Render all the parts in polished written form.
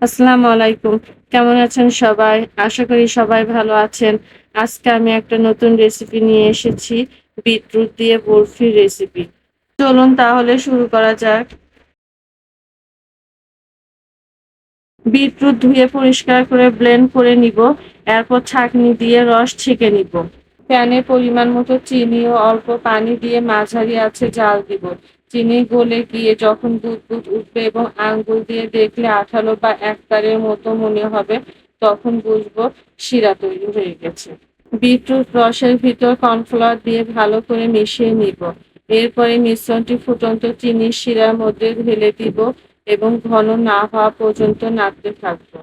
আসসালামু আলাইকুম। কেমন আছেন সবাই? আশা করি সবাই ভালো আছেন। আজকে আমি একটা নতুন রেসিপি নিয়ে এসেছি। বিটরুট দিয়ে বরফির রেসিপি। চলুন তাহলে শুরু করা যাক। বিটরুট ধুয়ে পরিষ্কার করে ব্লেন্ড করে নিব। এরপর ছাঁকনি দিয়ে রস ছেঁকে নিব। প্যানে পরিমাণ মতো চিনি ও অল্প পানি দিয়ে মাঝারি আঁচে জাল দিব। চিনি গলে গিয়ে যখন বুদবুদ উঠবে এবং আঙ্গুল দিয়ে দেখলে আঠালো বা একতারের মতো মনে হবে, তখন বুঝবো শিরা তৈরি হয়ে গেছে। বিটরুট রসের ভিতর কর্নফ্লাওয়ার দিয়ে ভালো করে মিশিয়ে নিব। এরপরে মিশ্রণটি ফুটন্ত চিনির শিরার মধ্যে ঢেলে দিব এবং ঘন না হওয়া পর্যন্ত নাড়তে থাকবো।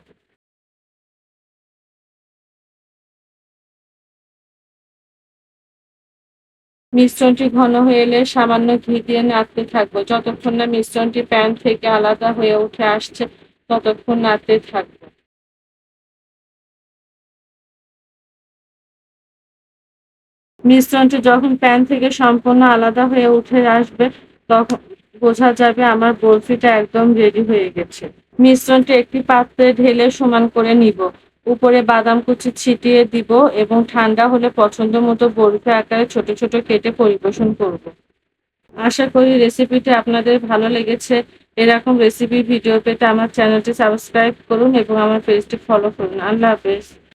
মিশ্রণটি ঘন হয়ে এলে সামান্য ঘি দিয়ে নাড়তে থাকবো। যতক্ষণ না মিশ্রণটি প্যান থেকে আলাদা হয়ে উঠে আসছে, ততক্ষণ নাড়তে থাকবো। মিশ্রণটি যখন প্যান থেকে সম্পূর্ণ আলাদা হয়ে উঠে আসবে, তখন বোঝা যাবে আমার বরফিটা একদম রেডি হয়ে গেছে। মিশ্রণটি একটি পাত্রে ঢেলে সমান করে নিব। উপরে বাদাম কুচি ছিটিয়ে দিব এবং ঠান্ডা হলে পছন্দ মতো বরফি আকারে ছোট ছোট কেটে পরিবেশন করব। আশা করি রেসিপিটি আপনাদের ভালো লেগেছে। এরকম রেসিপি ভিডিও পেতে আমার চ্যানেলটি সাবস্ক্রাইব করুন এবং আমার পেজটি ফলো করুন। আল্লাহ হাফেজ।